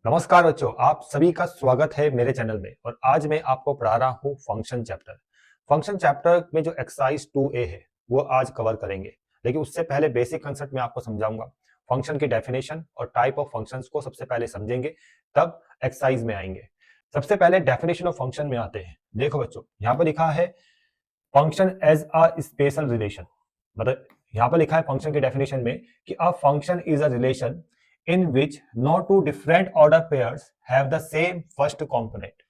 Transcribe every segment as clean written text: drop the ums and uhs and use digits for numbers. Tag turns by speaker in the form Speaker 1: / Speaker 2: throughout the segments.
Speaker 1: नमस्कार बच्चों, आप सभी का स्वागत है मेरे चैनल में। और आज मैं आपको पढ़ा रहा हूँ फंक्शन चैप्टर। फंक्शन चैप्टर में जो एक्सरसाइज 2A है वो आज कवर करेंगे, लेकिन उससे पहले बेसिक कंसेप्ट में आपको समझाऊंगा। फंक्शन की डेफिनेशन और टाइप ऑफ फंक्शंस को सबसे पहले समझेंगे, तब एक्सरसाइज में आएंगे। सबसे पहले डेफिनेशन ऑफ फंक्शन में आते हैं। देखो बच्चों, यहाँ पर लिखा है function as a special relation. मतलब यहाँ पर लिखा है फंक्शन के डेफिनेशन में कि a function is a relation in which no two different order pairs have the same first component।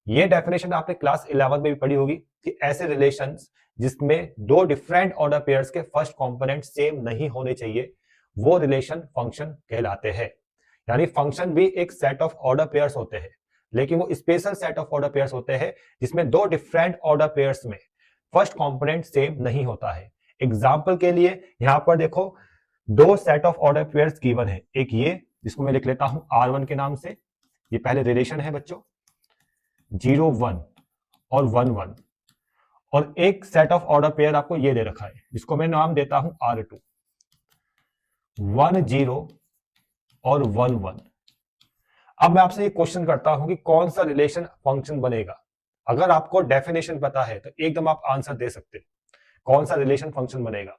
Speaker 1: ये डेफिनेशन आपने क्लास 11 में भी पढ़ी होगी कि ऐसे रिलेशंस जिसमें दो डिफरेंट ऑर्डर पेयर्स के फर्स्ट कंपोनेंट सेम नहीं होने चाहिए, वो रिलेशन फंक्शन कहलाते हैं। यानी फंक्शन भी एक सेट ऑफ ऑर्डर पेयर्स होते हैं, लेकिन वो special set of order pairs होते हैं जिसमें दो डिफरेंट ऑर्डर पेयर्स में फर्स्ट कंपोनेंट सेम नहीं होता है। एग्जाम्पल के लिए यहां पर देखो, दो set of order pairs given है। एक ये जिसको मैं लिख लेता हूं R1 के नाम से, ये पहले रिलेशन है बच्चों, 0 1 और 1 1। और एक सेट ऑफ ऑर्डर पेयर आपको ये दे रखा है जिसको मैं नाम देता हूं R2, 1 0 और 1 1। अब मैं आपसे ये क्वेश्चन करता हूं कि कौन सा रिलेशन फंक्शन बनेगा। अगर आपको डेफिनेशन पता है तो एकदम आप आंसर दे सकते हो कौन सा रिलेशन फंक्शन बनेगा।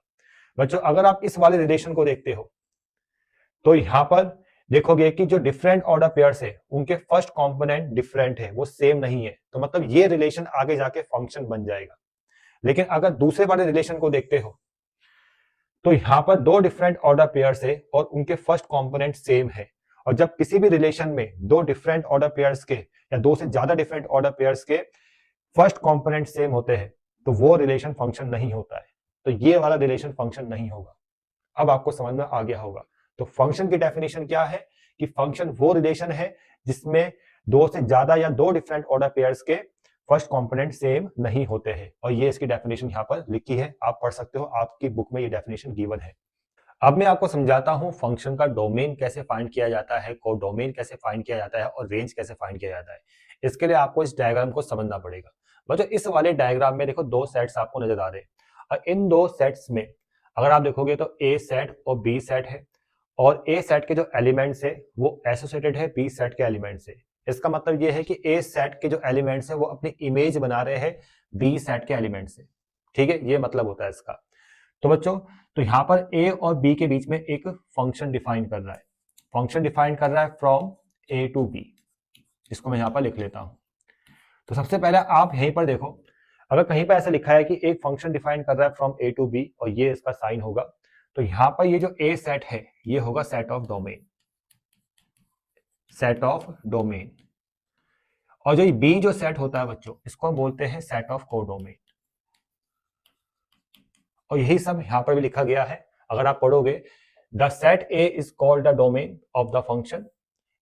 Speaker 1: बच्चों, अगर आप इस वाले रिलेशन को देखते हो तो यहां पर देखोगे कि जो डिफरेंट ऑर्डर पेयर्स है उनके फर्स्ट कंपोनेंट डिफरेंट है, वो सेम नहीं है। तो मतलब ये रिलेशन आगे जाके फंक्शन बन जाएगा। लेकिन अगर दूसरे वाले रिलेशन को देखते हो तो यहां पर दो डिफरेंट ऑर्डर पेयर्स है और उनके फर्स्ट कंपोनेंट सेम है। और जब किसी भी रिलेशन में दो डिफरेंट ऑर्डर पेयर्स के या दो से ज्यादा डिफरेंट ऑर्डर पेयर्स के फर्स्ट कंपोनेंट सेम होते हैं तो वो रिलेशन फंक्शन नहीं होता है। तो ये वाला रिलेशन फंक्शन नहीं होगा। अब आपको समझ में आ गया होगा। तो फंक्शन की डेफिनेशन क्या है कि फंक्शन वो रिलेशन है जिसमें दो से ज्यादा या दो डिफरेंट ऑर्डर पेयर्स के फर्स्ट कंपोनेंट सेम नहीं होते हैं। और ये इसकी डेफिनेशन यहाँ पर लिखी है, आप पढ़ सकते हो, आपकी बुक में ये डेफिनेशन गिवन है। अब मैं आपको समझाता हूं फंक्शन का डोमेन कैसे फाइंड किया जाता है, को डोमेन कैसे फाइंड किया जाता है और रेंज कैसे फाइंड किया जाता है। इसके लिए आपको इस डायग्राम को समझना पड़ेगा। बच्चों, इस वाले डायग्राम में देखो दो सेट्स आपको नजर आ रहे हैं। और इन दो सेट्स में अगर आप देखोगे तो ए सेट और बी सेट है। और ए सेट के जो एलिमेंट्स है वो एसोसिएटेड है बी सेट के एलिमेंट से। इसका मतलब ये है कि ए सेट के जो एलिमेंट्स है वो अपनी इमेज बना रहे हैं बी सेट के एलिमेंट से। ठीक है, ये मतलब होता है इसका। तो बच्चों, तो यहां पर ए और बी के बीच में एक फंक्शन डिफाइन कर रहा है। फंक्शन डिफाइन कर रहा है फ्रॉम ए टू बी, इसको मैं यहां पर लिख लेता हूं। तो सबसे पहले आप यहीं पर देखो, अगर कहीं पर ऐसा लिखा है कि एक फंक्शन डिफाइन कर रहा है फ्रॉम ए टू बी और ये इसका साइन होगा, तो यहां पर ये जो ए सेट है ये होगा set of domain, set of domain. और जो बी जो सेट होता है बच्चों, इसको हम बोलते हैं सेट ऑफ कोडोमेन। और यही सब यहां पर भी लिखा गया है। अगर आप पढ़ोगे, the set A is called the domain of the function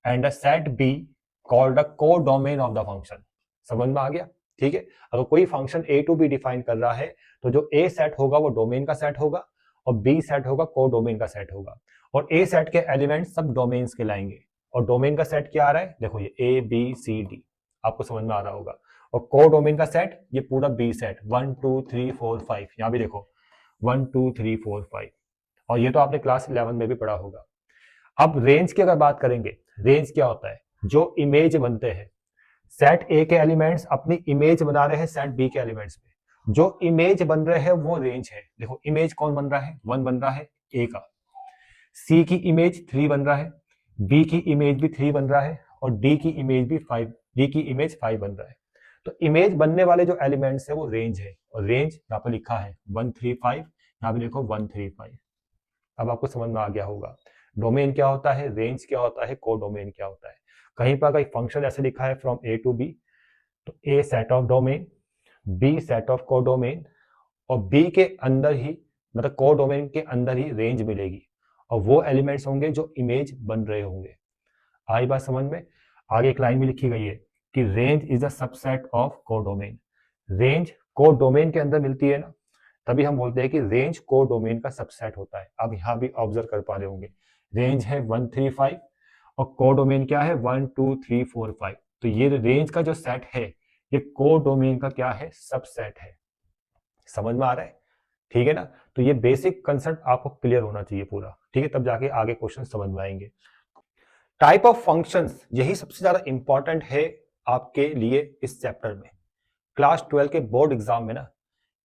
Speaker 1: and the set B called the codomain of the function. समझ में आ गया? ठीक है, अगर कोई function A to B define कर रहा है तो जो ए सेट होगा वो डोमेन का सेट होगा और बी सेट होगा कोडोमेन का सेट होगा। और ए सेट के एलिमेंट सब डोमेन्स के लाएंगे। और डोमेन का सेट क्या आ रहा है, देखो ये ए बी सी डी, आपको समझ में आ रहा होगा। और कोडोमेन का सेट ये पूरा बी सेट 1 2 3 4 5, यहां भी देखो 1 2 3 4 5। और ये तो आपने क्लास 11 में भी पढ़ा होगा। अब रेंज की अगर बात करेंगे, रेंज क्या होता है, जो इमेज बनते हैं। सेट ए के एलिमेंट्स अपनी इमेज बना रहे हैं सेट बी के एलिमेंट्स में, जो इमेज बन रहे हैं वो रेंज है। देखो इमेज कौन बन रहा है, 1 बन रहा है ए का, सी की इमेज 3 बन रहा है, बी की इमेज भी 3 बन रहा है और डी की इमेज भी 5, डी की इमेज 5 बन रहा है। तो इमेज बनने वाले जो एलिमेंट्स है वो रेंज है। और रेंज यहाँ पर लिखा है 1 3 5, यहाँ पे देखो 1 3 5। अब आपको समझ में आ गया होगा डोमेन क्या होता है, रेंज क्या होता है, को डोमेन क्या होता है। कहीं पर अगर फंक्शन ऐसे लिखा है फ्रॉम ए टू बी, तो A set of domain, B set of codomain, और बी के अंदर ही मतलब को डोमेन के अंदर ही रेंज मिलेगी। और वो एलिमेंट्स होंगे जो इमेज बन रहे होंगे। आई बात समझ में? आगे एक लाइन में लिखी गई है कि range is a subset of को डोमेन। रेंज को डोमेन के अंदर मिलती है ना, तभी हम बोलते हैं कि रेंज को डोमेन का सबसेट होता है। आप यहां भी ऑब्जर्व कर पा रहे होंगे, रेंज है 1 3 5 और को डोमेन क्या है 1 2 3 4 5। तो ये रेंज का जो सेट है ये को डोमेन का क्या है, सबसेट है। समझ में आ रहा है? ठीक है ना? तो ये बेसिक कंसेप्ट आपको क्लियर होना चाहिए पूरा, ठीक है, तब जाके आगे क्वेश्चन समझ में आएंगे। टाइप ऑफ फंक्शंस यही सबसे ज्यादा इंपॉर्टेंट है आपके लिए इस चैप्टर में। क्लास 12 के बोर्ड एग्जाम में ना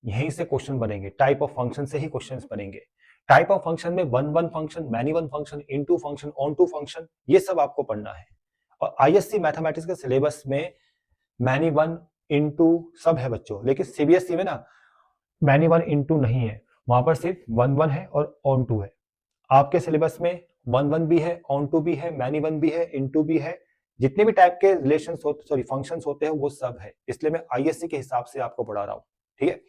Speaker 1: यहीं से क्वेश्चन बनेंगे, टाइप ऑफ फंक्शन से ही क्वेश्चंस बनेंगे। टाइप ऑफ फंक्शन में one one function, many one function, into function, onto function, ये सब आपको पढ़ना है। और आईएससी मैथमेटिक्स के सिलेबस में मैनी वन, इनटू सब है बच्चों, लेकिन सीबीएसई में ना मैनी वन इनटू नहीं है, वहां पर सिर्फ वन वन है और ऑन टू है। आपके सिलेबस में वन वन भी है, ऑन टू भी है, मैनी वन भी है, इनटू भी है, जितने भी टाइप के रिलेशन फंक्शंस होते हैं वो सब है, इसलिए मैं आईएससी के हिसाब से आपको पढ़ा रहा हूँ। ठीक है,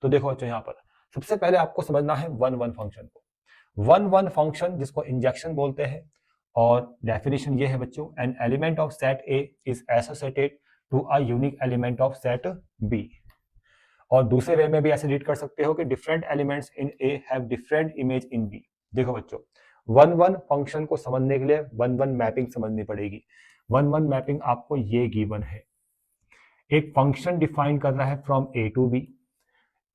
Speaker 1: तो देखो बच्चों यहाँ पर सबसे पहले आपको समझना है वन वन फंक्शन को। वन वन फंक्शन जिसको इंजेक्शन बोलते हैं, और डेफिनेशन ये है बच्चों, an element of set A is associated to a unique element of set B. और दूसरे वे में भी ऐसे रीड कर सकते हो कि different elements in A have different image in B. देखो बच्चों, वन वन फंक्शन को समझने के लिए वन वन मैपिंग समझनी पड़ेगी। वन वन मैपिंग आपको ये गिवन है, एक फंक्शन डिफाइन कर रहा है फ्रॉम ए टू बी,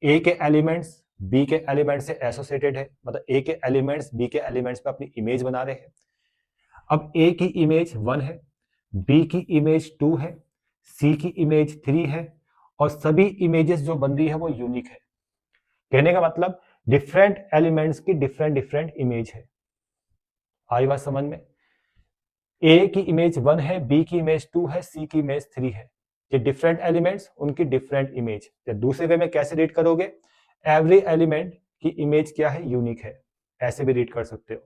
Speaker 1: ए के एलिमेंट्स बी के एलिमेंट से एसोसिएटेड है, मतलब ए के एलिमेंट्स बी के एलिमेंट्स पे अपनी इमेज बना रहे हैं। अब ए की इमेज 1 है, बी की इमेज 2 है, सी की इमेज 3 है, और सभी इमेजेस जो बन रही है वो यूनिक है। कहने का मतलब डिफरेंट एलिमेंट्स की डिफरेंट डिफरेंट इमेज है। आई बात समझ में? ए की इमेज 1 है, बी की इमेज 2 है, सी की इमेज 3 है। ये डिफरेंट एलिमेंट्स, उनकी डिफरेंट इमेज। दूसरे वे में कैसे रीड करोगे? एवरी एलिमेंट की इमेज क्या है? यूनिक है, ऐसे भी रीड कर सकते हो।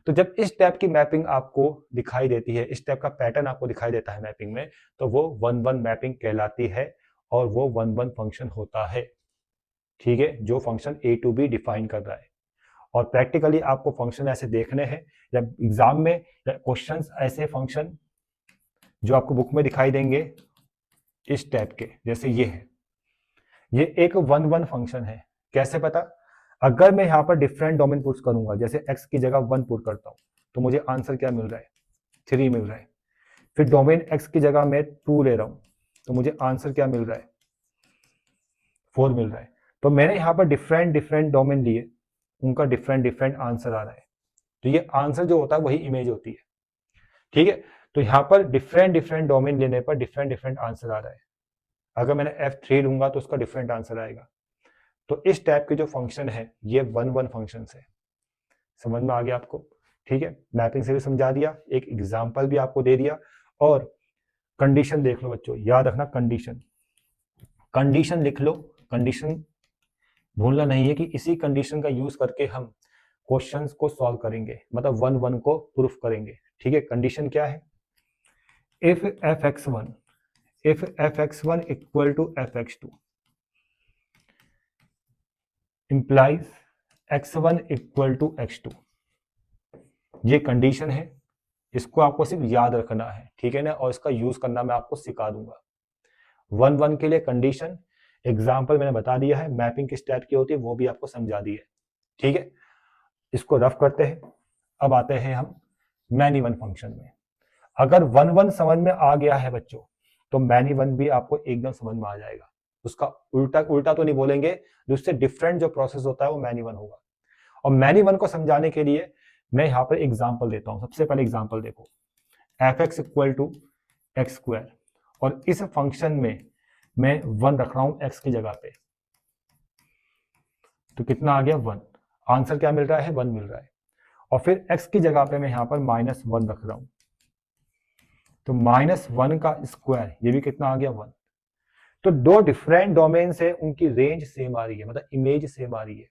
Speaker 1: तो जब इस टाइप की मैपिंग आपको दिखाई देती है, इस टाइप का पैटर्न आपको दिखाई देता है मैपिंग में, तो वो वन वन मैपिंग कहलाती है और वो वन वन फंक्शन होता है। ठीक है, जो function A to B define कर रहा है। और प्रैक्टिकली आपको फंक्शन ऐसे देखने हैं, जब एग्जाम में क्वेश्चंस ऐसे फंक्शन जो आपको बुक में दिखाई देंगे इस टाइप के, जैसे ये है, ये एक वन वन फंक्शन है। कैसे पता? अगर मैं यहाँ पर डिफरेंट डोमेन पुट करूंगा, जैसे x की जगह 1 पुट करता हूँ, तो मुझे आंसर क्या मिल रहा है? 3 मिल रहा है। फिर डोमेन x की जगह मैं 2 ले रहा हूँ, तो मुझे आंसर क्या मिल रहा है? 4 मिल रहा है। तो मैंने यहाँ पर डिफरेंट डिफरेंट डोमेन लिए, उनका डिफरेंट डिफरेंट आंसर आ रहा है। तो ये आंसर जो होता है वही इमेज होती है। ठीक है, तो यहाँ पर डिफरेंट डिफरेंट डोमेन लेने पर डिफरेंट डिफरेंट आंसर आ रहा है। अगर मैंने F3 लूंगा तो उसका डिफरेंट आंसर आएगा। तो इस टाइप के जो फंक्शन है ये वन वन फंक्शन है। समझ में आ गया आपको? ठीक है, मैपिंग से भी समझा दिया, एक एग्जाम्पल भी आपको दे दिया, और कंडीशन देख लो बच्चों, याद रखना कंडीशन, कंडीशन लिख लो। कंडीशन भूलना नहीं है कि इसी कंडीशन का यूज करके हम क्वेश्चंस को सॉल्व करेंगे, मतलब वन वन को प्रूफ करेंगे। ठीक है, कंडीशन क्या है? If fx1 equal to fx2 implies x1 equal to x2, ये कंडीशन है। इसको आपको सिर्फ याद रखना है, ठीक है ना, और इसका यूज करना मैं आपको सिखा दूंगा। वन वन के लिए कंडीशन एग्जाम्पल मैंने बता दिया है, मैपिंग किस टाइप की होती है वो भी आपको समझा दी है। ठीक है, इसको रफ करते हैं। अब आते हैं हम मैनी वन फंक्शन में। अगर वन वन समझ में आ गया है बच्चों, तो मैनी वन भी आपको एकदम समझ में आ जाएगा। उसका उल्टा उल्टा तो नहीं बोलेंगे, उससे डिफरेंट जो प्रोसेस होता है वो मैनी वन होगा। और मैनी वन को समझाने के लिए मैं यहाँ पर एग्जाम्पल देता हूँ। सबसे पहले एग्जाम्पल देखो, F X equal to X square, और इस फंक्शन में मैं 1 रख रहा हूं x की जगह पे, तो कितना आ गया? 1। आंसर क्या मिल रहा है? 1 मिल रहा है। और फिर x की जगह पे मैं यहां पर -1 रख रहा हूं, तो -1 का स्क्वायर, ये भी कितना आ गया? 1। तो दो डिफरेंट डोमेन से उनकी रेंज सेम आ रही है, मतलब इमेज सेम आ रही है।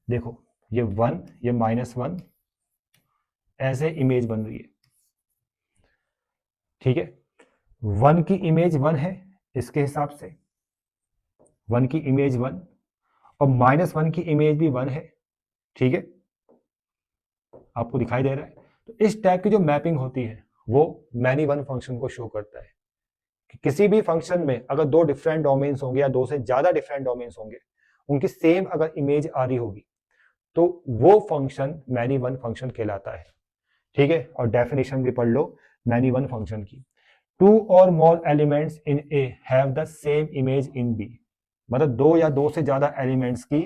Speaker 1: देखो ये 1, ये -1, ऐसे इमेज बन रही है। ठीक है, 1 की इमेज 1 है इसके हिसाब से, 1 की इमेज 1, और -1 की इमेज भी 1 है। ठीक है, आपको दिखाई दे रहा है? तो इस टाइप की जो मैपिंग होती है वो मैनी वन फंक्शन को शो करता है कि किसी भी फंक्शन में अगर दो डिफरेंट डोमेन्स होंगे या दो से ज्यादा डिफरेंट डोमेन्स होंगे, उनकी सेम अगर इमेज आ रही होगी तो वो फंक्शन मैनी वन फंक्शन कहलाता है। ठीक है, और डेफिनेशन भी पढ़ लो मैनी वन फंक्शन की। 2 और more elements in A have the same image in B, मतलब 2 या 2 से ज्यादा एलिमेंट्स की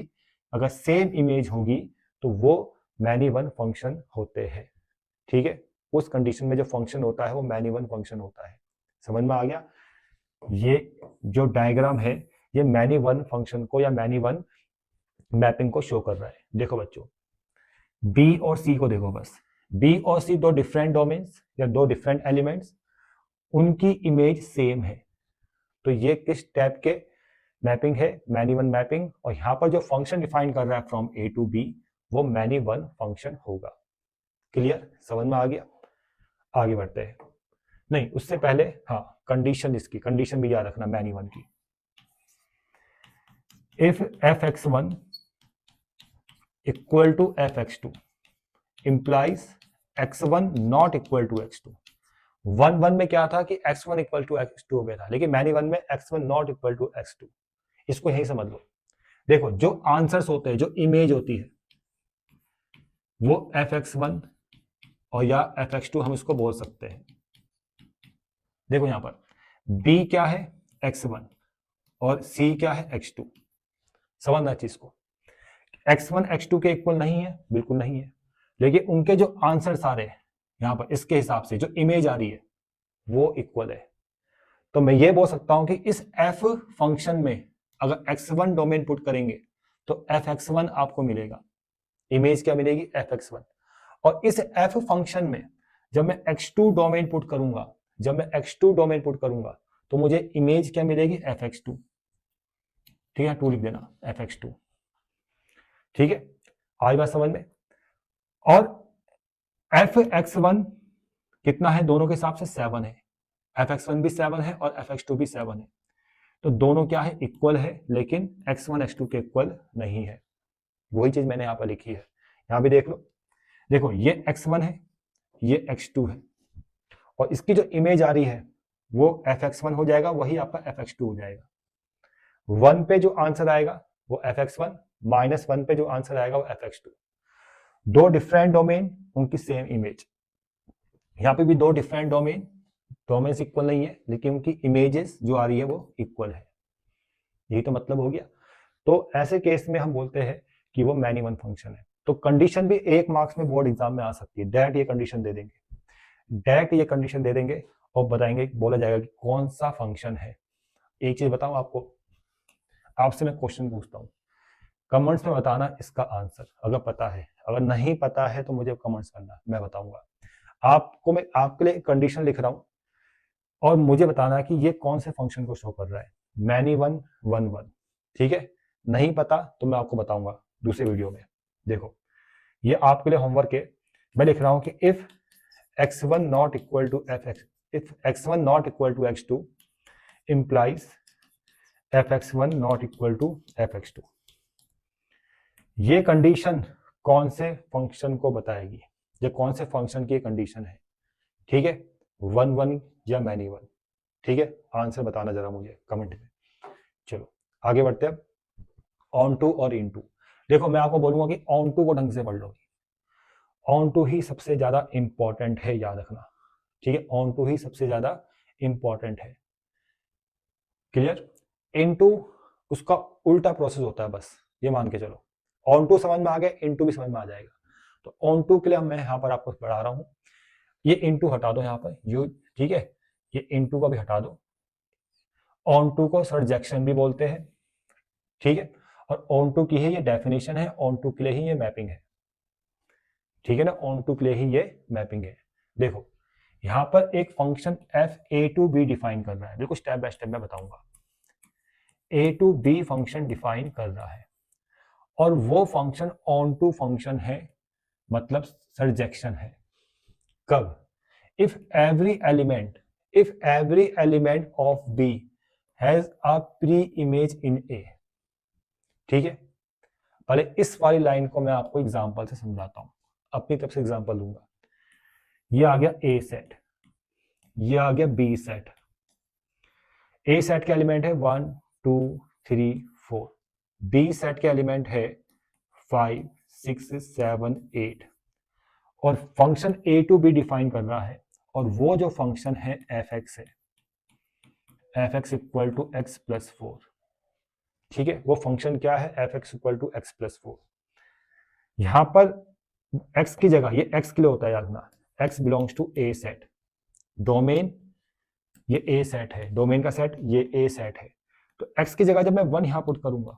Speaker 1: अगर सेम इमेज होगी तो वो मैनी वन फंक्शन होते हैं। ठीक है, उस कंडीशन में जो फंक्शन होता है वो मैनी वन फंक्शन होता है। समझ में आ गया? ये जो डायग्राम है ये मैनी वन फंक्शन को या मैनी वन मैपिंग को शो कर रहा है। देखो बच्चों, बी और सी को देखो, बस बी और सी दो डिफरेंट डोमेन्स या दो डिफरेंट एलिमेंट्स, उनकी इमेज सेम है। तो ये किस टाइप के मैपिंग है? Many one mapping. और यहां पर जो फंक्शन डिफाइन कर रहा है फ्रॉम ए टू बी वो मैनी वन फंक्शन होगा। क्लियर? समझ में आ गया? आगे बढ़ते हैं। नहीं, उससे पहले हाँ, कंडीशन, इसकी कंडीशन भी याद रखना मैनी वन की। If fx1 equal to fx2 implies x1 not equal to x2। 1 में क्या था कि x1 इक्वल टू x2 हो गया था, लेकिन मैनी वन में x1 not equal to x2। इसको यही समझ लो। देखो, जो आंसर्स होते हैं, जो इमेज होती है वो fx1 और या fx2 हम इसको बोल सकते हैं। देखो यहां पर b क्या है? x1 और c क्या है? x2। समझना चीज को। x1 x2 के इक्वल नहीं है, बिल्कुल नहीं है, लेकिन उनके जो आंसर्स आ रहे हैं यहां पर इसके हिसाब से जो इमेज आ रही है वो इक्वल है। तो मैं ये बोल सकता हूं कि इस f फंक्शन में अगर x1 डोमेन पुट करेंगे तो fx1 आपको मिलेगा। इमेज क्या मिलेगी? fx1। और इस f फंक्शन में जब मैं x2 डोमेन पुट करूंगा, तो मुझे इमेज क्या मिलेगी? fx2। ठीक है, 2 लिख देना, fx2। ठीक है, आज बात समझ में। और fx1 कितना है? दोनों के हिसाब से 7 है। fx1 भी 7 है और fx2 भी 7 है। तो दोनों क्या है? इक्वल है, लेकिन x1 x2 के इक्वल नहीं है। वही चीज मैंने यहां पर लिखी है, यहां भी देख लो। देखो, ये x1 है, ये x2 है, और इसकी जो इमेज आ रही है वो fx1 हो जाएगा, वही आपका fx2 हो जाएगा। 1 पे जो आंसर आएगा वो fx1, -1 पे जो आंसर आएगा वो fx2। दो डिफरेंट डोमेन, उनकी सेम इमेज। यहां पे भी दो डिफरेंट डोमेन्स इक्वल नहीं है, लेकिन उनकी इमेजेस जो आ रही है वो इक्वल है। यही तो मतलब हो गया। तो ऐसे केस में हम बोलते हैं कि वो मैनी वन फंक्शन है। तो कंडीशन भी 1 मार्क्स में बोर्ड एग्जाम में आ सकती है। डायरेक्ट ये कंडीशन दे देंगे और बताएंगे, बोला जाएगा कि कौन सा फंक्शन है। एक चीज बताऊं आपको, आपसे मैं क्वेश्चन पूछता हूं, कमेंट्स में बताना इसका आंसर अगर पता है। अगर नहीं पता है तो मुझे कमेंट्स करना, मैं बताऊंगा आपको। मैं आपके लिए कंडीशन लिख रहा हूं और मुझे बताना है कि ये कौन से फंक्शन को शो कर रहा है। मैनी वन 1 ठीक है? नहीं पता तो मैं आपको बताऊंगा दूसरे वीडियो में। देखो, ये आपके लिए होमवर्क है। मैं लिख रहा हूं कि if x1 not equal to x2 implies fx1 not equal to fx2। ये कंडीशन कौन से फंक्शन को बताएगी? ये कौन से फंक्शन की कंडीशन है? ठीक है, 1 या मैनी वन। ठीक है, आंसर बताना जरा मुझे कमेंट में। चलो आगे बढ़ते हैं। ऑन टू और इन टू। देखो, मैं आपको बोलूंगा कि ऑन टू को ढंग से पढ़ लो। ऑन टू ही सबसे ज्यादा इंपॉर्टेंट है, याद रखना। ठीक है, ऑन टू ही सबसे ज्यादा इंपॉर्टेंट है। क्लियर? इन टू उसका उल्टा प्रोसेस होता है, बस ये मान के चलो। ऑन टू समझ में आ गया, इन टू भी समझ में आ जाएगा। तो ऑन टू के लिए मैं यहाँ पर आपको पढ़ा रहा हूँ। ये इन टू हटा दो यहाँ पर, यू, ठीक है, ये इन टू का भी हटा दो। ऑन टू को सरजेक्शन भी बोलते हैं। ठीक है, और ऑन टू की ही ये डेफिनेशन है, ऑन टू के लिए ही ये मैपिंग है। ठीक है ना, ऑन टू के लिए ही ये मैपिंग है। देखो, यहां पर एक function F A to B define कर रहा है, बिल्कुल स्टेप बाय स्टेप मैं बताऊंगा। A to B function define कर रहा है और वो फंक्शन ऑन टू फंक्शन है, मतलब सरजेक्शन है। कब? If every element of B has a preimage in A. ठीक है, पहले इस वाली लाइन को मैं आपको एग्जांपल से समझाता हूं, अपनी तरफ से एग्जांपल दूंगा। ये आ गया ए सेट, ये आ गया बी सेट। ए सेट के एलिमेंट है 1 2 3 4, बी सेट के एलिमेंट है 5 6 7 8, और function A to B define कर रहा है, और वो जो फंक्शन है एफ एक्स है, F X equal to X plus 4। ठीक है, वो फंक्शन क्या है? F X equal to X plus 4। यहां पर x की जगह, ये x के लिए होता है, याद रखना, x belongs to A set, domain ये ए सेट है, डोमेन का सेट ये ए सेट है, तो x की जगह जब मैं 1 यहां पुट करूंगा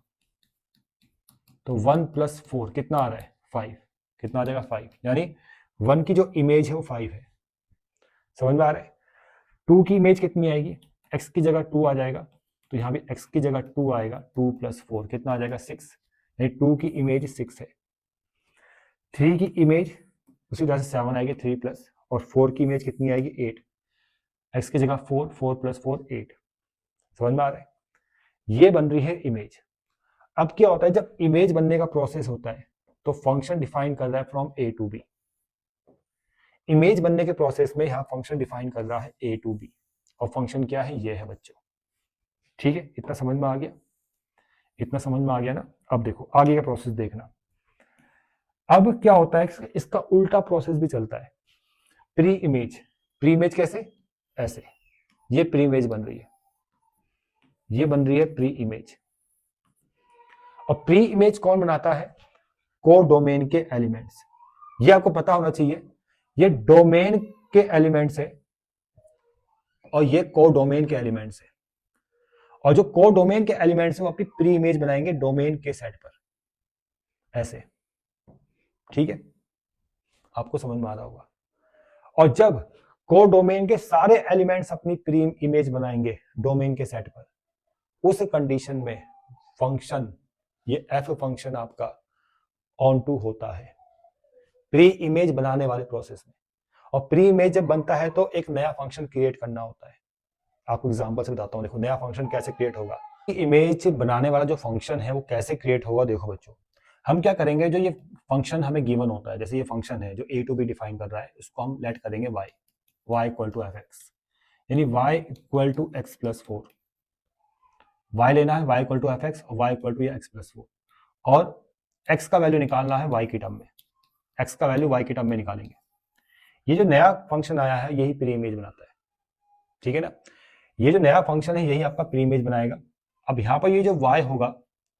Speaker 1: तो 1 + 4 कितना आ रहा है 5, कितना आ जाएगा 5, यानी 1 की जो इमेज है वो 5 है। समझ में आ रहा है? 2 की इमेज कितनी आएगी, x की जगह 2 आ जाएगा, तो यहाँ भी x की जगह 2 आएगा, 2 + 4 कितना आ जाएगा 6, यानी 2 की इमेज 6 है। 3 की इमेज उसी तरह से 7 आएगी 3 प्लस, और 4 की इमेज कितनी आएगी 8, x की जगह 4, 4 + 4 8। समझ में आ रहा है? ये बन रही है इमेज। अब क्या होता है जब इमेज बनने का प्रोसेस होता है तो फंक्शन डिफाइन कर रहा है from A to B. Image बनने के प्रोसेस में यहां फंक्शन डिफाइन कर रहा है ए टू बी, और फंक्शन क्या है ये है बच्चों। ठीक है, इतना समझ में आ गया, इतना समझ में आ गया ना। अब देखो आगे का प्रोसेस देखना। अब क्या होता है इसका उल्टा प्रोसेस भी चलता है, प्री इमेज। प्री इमेज कैसे, ऐसे ये प्री इमेज बन रही है, ये बन रही है प्री इमेज। और प्री इमेज कौन बनाता है, को डोमेन के एलिमेंट्स। ये आपको पता होना चाहिए, ये डोमेन के एलिमेंट्स है और ये को डोमेन के एलिमेंट्स है, और जो को डोमेन के एलिमेंट्स है वो अपनी प्री इमेज बनाएंगे डोमेन के सेट पर, ऐसे। ठीक है, आपको समझ में आ रहा होगा। और जब को डोमेन के सारे एलिमेंट्स अपनी प्री इमेज बनाएंगे डोमेन के सेट पर, उस कंडीशन में फंक्शन, ये एफ फंक्शन आपका ऑन टू होता है प्री इमेज बनाने वाले प्रोसेस में। और प्री इमेज जब बनता है तो एक नया फंक्शन क्रिएट करना होता है। आपको एग्जांपल से बताता हूं, देखो नया फंक्शन कैसे क्रिएट होगा। इमेज बनाने वाला जो फंक्शन है वो कैसे क्रिएट होगा, देखो बच्चों हम क्या करेंगे, जो ये फंक्शन हमें गिवन होता है, जैसे ये फंक्शन है जो ए टू बी डिफाइन कर रहा है, इसको हम लेट करेंगे y, y = fx, यानी y = x + 4। y लेना है y = fx और y = x + 4, और x का वैल्यू निकालना है y की टर्म में, x का वैल्यू y की टर्म में निकालेंगे। ये जो नया फंक्शन आया है यही प्री इमेज बनाता है। ठीक है ना, ये जो नया फंक्शन है यही आपका प्री इमेज बनाएगा। अब यहाँ पर ये जो y होगा,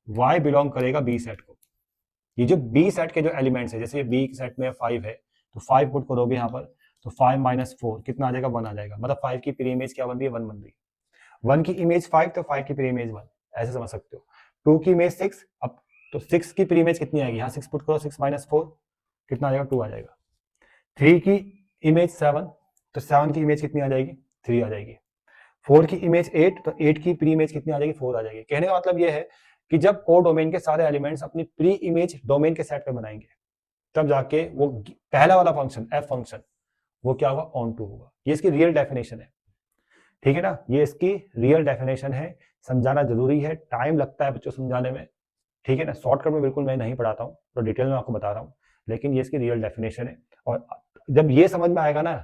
Speaker 1: y बिलोंग करेगा बी सेट को। ये जो बी सेट के जो एलिमेंट्स है, जैसे बी सेट में 5 है तो 5 पुट करोगे यहाँ पर, तो 5 - 4 कितना आ जाएगा 1 आ जाएगा, मतलब 5 की प्री इमेज क्या बन रही है 1 बन रही है। 1 की इमेज 5 तो 5 की प्री इमेज 1, ऐसे समझ सकते हो। 2 की इमेज 6, अब तो 6 की प्री इमेज कितनी आएगी, यहाँ 6 पुट करो, 6 - 4 कितना आ जाएगा 2 आ जाएगा। 3 की इमेज 7, तो 7 की इमेज कितनी आ जाएगी 3 आ जाएगी। 4 की इमेज 8, तो 8 की प्री इमेज कितनी आ जाएगी 4 आ जाएगी। कहने का मतलब ये है कि जब को डोमेन के सारे एलिमेंट्स अपनी प्री इमेज डोमेन के सेट पे बनाएंगे तब जाके वो पहला वाला फंक्शन एफ फंक्शन वो क्या होगा ऑन टू होगा। ये इसकी रियल डेफिनेशन है। ठीक है ना, ये इसकी रियल डेफिनेशन है, समझाना जरूरी है, टाइम लगता है बच्चों समझाने में। ठीक है ना, शॉर्टकट में बिल्कुल मैं नहीं पढ़ाता हूँ, तो डिटेल में आपको बता रहा हूँ, लेकिन ये इसकी रियल डेफिनेशन है। और जब ये समझ में आएगा ना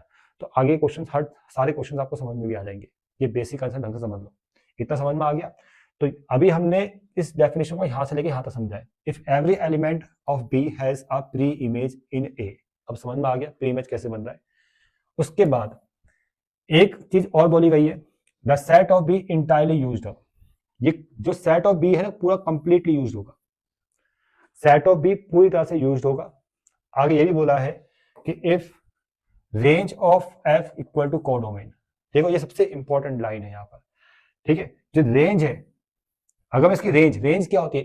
Speaker 1: तो आगे क्वेश्चन हर सारे क्वेश्चन आपको समझ में भी आ जाएंगे। ये बेसिक कंसेप्ट ढंग से समझ लो। इतना समझ में आ गया, तो अभी हमने इस डेफिनेशन को यहां से लेके यहां तक समझा है। If every element of B has a preimage in A, अब समझ में आ गया प्री इमेज कैसे बन रहा है। उसके बाद एक चीज और बोली गई है, the set of B entirely used up. ये जो सेट ऑफ बी है ना पूरा कंप्लीटली यूज्ड होगा, सेट ऑफ बी पूरी तरह से यूज्ड होगा। आगे ये भी बोला है कि if range of F equal to codomain, देखो ये सबसे इंपॉर्टेंट लाइन है यहाँ पर। ठीक है, जो रेंज है, अगर मैं इसकी रेंज क्या होती है,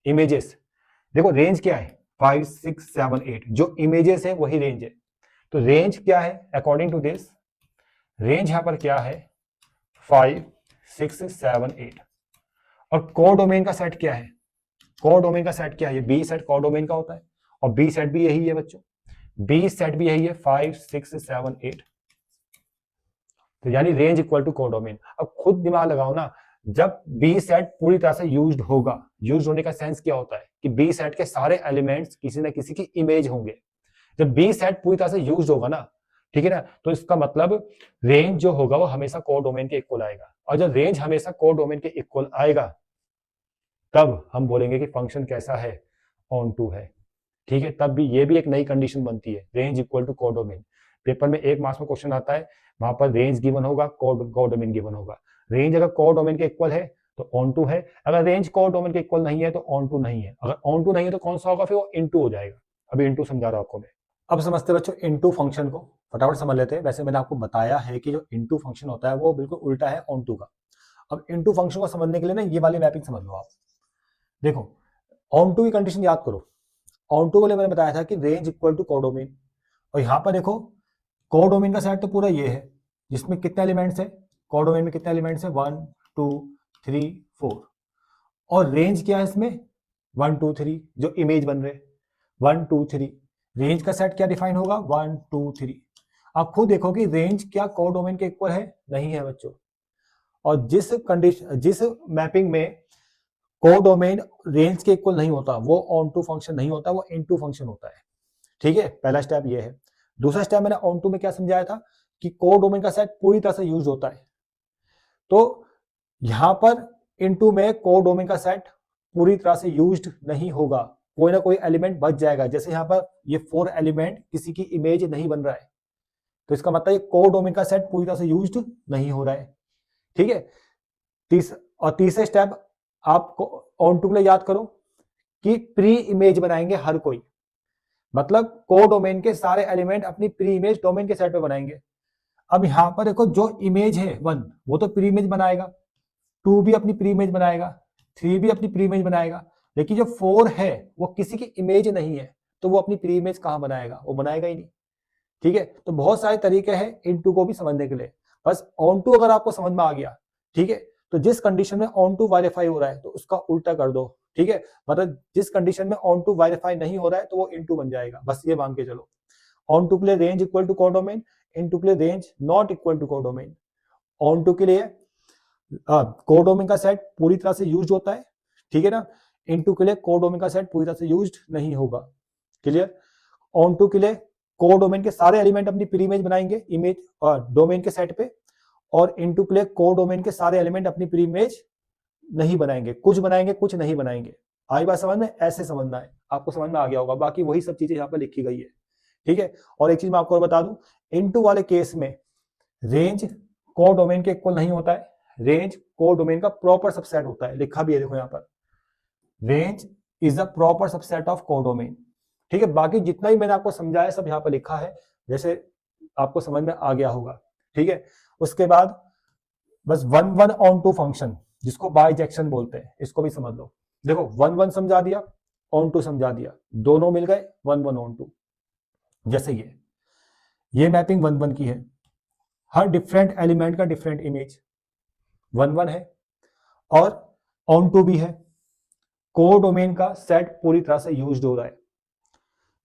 Speaker 1: इमेजेस, देखो रेंज क्या है 5 6 7 8, जो इमेजेस है वही रेंज है। तो रेंज क्या है अकॉर्डिंग टू दिस, रेंज यहां पर क्या है 5 6 7 8। और कोडोमेन का सेट क्या है, कोडोमेन का सेट क्या है, ये बी सेट कोडोमेन का होता है, और बी सेट भी यही है बच्चों, बी सेट भी यही है 5 6 7 8। तो यानी रेंज इक्वल टू कोडोमेन। अब खुद दिमाग लगाओ ना, जब बी सेट पूरी तरह से यूज्ड होगा, यूज्ड होने का सेंस क्या होता है कि बी सेट के सारे एलिमेंट्स किसी ना किसी की इमेज होंगे। जब बी सेट पूरी तरह से यूज्ड होगा ना, ठीक है ना, तो इसका मतलब रेंज जो होगा वो हमेशा कोडोमेन के इक्वल आएगा, और जब रेंज हमेशा कोडोमेन के इक्वल आएगा तब हम बोलेंगे कि फंक्शन कैसा है, ऑन टू है। ठीक है, तब भी ये भी एक नई कंडीशन बनती है, range equal to codomain. Paper में 1 मार्क्स में क्वेश्चन आता है, वहां पर रेंज गिवन होगा, कोडोमेन गिवन होगा। रेंज अगर कोडोमेन के इक्वल है तो ऑन टू है, अगर रेंज कोडोमेन के इक्वल नहीं है तो ऑन टू नहीं है। अगर ऑन टू नहीं है तो कौन सा होगा, फिर वो इनटू हो जाएगा। अभी इनटू समझा रहा हूं आपको मैं। अब समझते बच्चों इनटू फंक्शन को, फटाफट समझ लेते हैं। वैसे मैंने आपको बताया है कि जो इनटू फंक्शन होता है वो बिल्कुल उल्टा है ऑन टू का। अब इनटू फंक्शन को समझने के लिए ना ये वाली मैपिंग समझ लो आप। देखो ऑन टू की कंडीशन याद करो। ऑन टू के लिए मैंने बताया था कि रेंज इक्वल टू कोडोमेन, और यहां पर देखो कोडोमेन का सेट तो पूरा ये है जिसमें कितने एलिमेंट्स है, कोडोमेन में कितने एलिमेंट्स है 1 2 3 4, और रेंज क्या है इसमें 1 2 3 जो इमेज बन रहे 1 2 3, रेंज का सेट क्या डिफाइन होगा 1 2 3। आप खुद देखो कि रेंज क्या कोडोमेन के इक्वल है, नहीं है बच्चों। और जिस मैपिंग में कोडोमेन रेंज के इक्वल नहीं होता वो ऑन टू फंक्शन नहीं होता, वो इनटू फंक्शन होता है। ठीक है, पहला स्टेप ये है। दूसरा स्टेप मैंने ऑन टू में क्या समझाया था कि कोडोमेन का सेट पूरी तरह से यूज होता है। तो यहां पर इनटू में कोडोमेन का सेट पूरी तरह से यूज्ड नहीं होगा, कोई ना कोई एलिमेंट बच जाएगा। जैसे यहां पर ये 4 एलिमेंट किसी की इमेज नहीं बन रहा है, तो इसका मतलब ये कोडोमेन का सेट पूरी तरह से यूज्ड नहीं हो रहा है। ठीक है, तीसरे स्टेप आपको ऑन टू के लिए याद करो कि प्री इमेज बनाएंगे हर कोई, मतलब कोडोमेन के सारे एलिमेंट अपनी प्री इमेज डोमेन के सेट में बनाएंगे। अब यहां पर देखो जो इमेज है 1 वो तो प्री इमेज बनाएगा, 2 भी अपनी प्री इमेज बनाएगा, 3 भी अपनी प्री इमेज बनाएगा, लेकिन जो 4 है वो किसी की इमेज नहीं है, तो वो अपनी प्री इमेज कहां बनाएगा, वो बनाएगा ही नहीं। ठीक है, तो बहुत सारे तरीके हैं इनटू को भी समझने के लिए। बस ऑन टू अगर आपको समझ में आ गया, ठीक है, तो जिस कंडीशन में ऑन टू वेरीफाई हो रहा है तो उसका उल्टा कर दो। ठीक है, मतलब जिस कंडीशन में ऑन टू वेरीफाई नहीं हो रहा है तो वो इनटू बन जाएगा, बस ये मान के चलो। ऑन टू के लिए range equal to codomain, into के लिए range not equal to codomain. Onto के लिए कोडोमेन का सेट पूरी तरह से यूज होता है, ठीक है ना। इनटू के लिए कोडोमेन का सेट पूरी तरह से यूज नहीं होगा। क्लियर। ऑन टू के लिए कोडोमेन के सारे एलिमेंट अपनी प्री इमेज बनाएंगे इमेज डोमेन के सेट पे, और इनटू के लिए कोडोमेन के सारे एलिमेंट अपनी प्री इमेज नहीं बनाएंगे, कुछ बनाएंगे कुछ नहीं बनाएंगे। आई बात समझ में, ऐसे समझना है, आपको समझ में आ गया होगा। बाकी वही सब चीजें यहाँ पर लिखी गई है। ठीक है, और एक चीज मैं आपको और बता दूं, इनटू वाले केस में रेंज कोडोमेन के इक्वल नहीं होता है, रेंज कोडोमेन का प्रॉपर सबसेट होता है, लिखा भी है देखो यहाँ पर, range is the proper subset of codomain. ठीक है, बाकी जितना ही मैंने आपको समझाया सब यहाँ पर लिखा है, जैसे आपको समझ में आ गया होगा। ठीक है, उसके बाद बस 1 1 ऑन टू फंक्शन जिसको बाइजेक्शन बोलते हैं, इसको भी समझ लो। देखो 1 1 समझा दिया, ऑन टू समझा दिया, दोनों मिल गए 1 1 ऑन टू। जैसे ये मैपिंग 1 1 की है, हर डिफरेंट एलिमेंट का डिफरेंट इमेज 1 1 है, और ऑन टू भी है, कोडोमेन का सेट पूरी तरह से यूज्ड हो रहा है,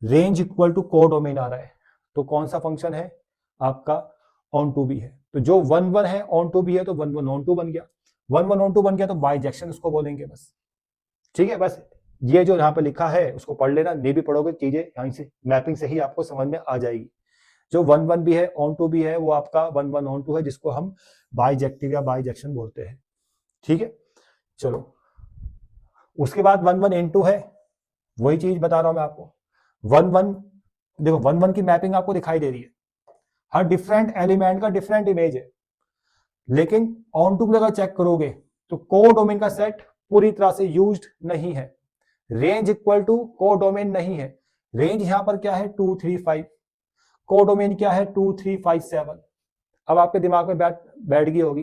Speaker 1: रेंज इक्वल टू कोडोमेन आ रहा है, तो कौन सा फंक्शन है आपका ऑन टू भी है। तो जो 1 1 है ऑन टू भी है, तो 1 1 ऑन टू बन गया, 1 1 ऑन टू बन गया तो बाइजेक्शन उसको बोलेंगे बस। ठीक है, बस ये जो यहाँ पे लिखा है उसको पढ़ लेना, नहीं भी पढ़ोगे चीजें यहीं से मैपिंग से ही आपको समझ में आ जाएगी। जो 1 1 भी है ऑन टू भी है वो आपका 1 1 ऑन टू है, जिसको हम बाइजेक्टिव या बाइजेक्शन बोलते हैं। ठीक है, चलो उसके बाद 1 1 इन टू है, वही चीज बता रहा हूं मैं आपको। 1 1 देखो 1 1 की मैपिंग आपको दिखाई दे रही है, हर डिफरेंट एलिमेंट का डिफरेंट इमेज है, लेकिन ऑन टू अगर चेक करोगे तो कोडोमेन का सेट पूरी तरह से यूज्ड नहीं है, रेंज इक्वल टू कोडोमेन नहीं है। रेंज यहां पर क्या है 2 3 5, कोडोमेन क्या है 2 3 5 7। अब आपके दिमाग में बैठ गई होगी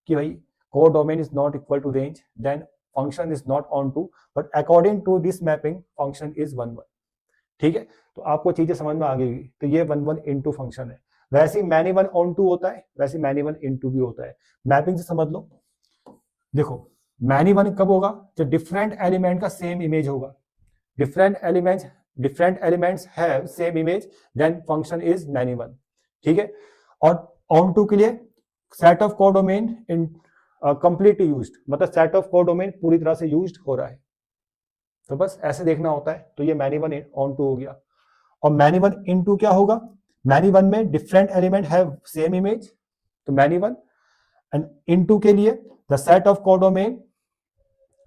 Speaker 1: कि भाई codomain is not equal to range, then function is not onto, but according to this mapping function is 1 1। ठीक है, तो आपको चीजें समझ में आ गई। तो ये 1 1 इनटू फंक्शन है। वैसे मैनी 1 ऑन टू होता है, वैसे मैनी 1 इनटू भी होता है। मैपिंग से समझ लो। देखो मैनी 1 कब होगा, जब डिफरेंट एलिमेंट का सेम इमेज होगा, different elements have same image, then function is many 1। ठीक है, और ऑन टू के लिए set of codomain in completely used, मतलब सेट ऑफ कोडोमेन पूरी तरह से यूज्ड हो रहा है, तो बस ऐसे देखना होता है। तो ये मैनी 1 ऑन टू हो गया। और मैनी 1 इन टू क्या होगा, मैनी 1 में different element have same image, तो मैनी 1। एंड इन टू के लिए the set of codomain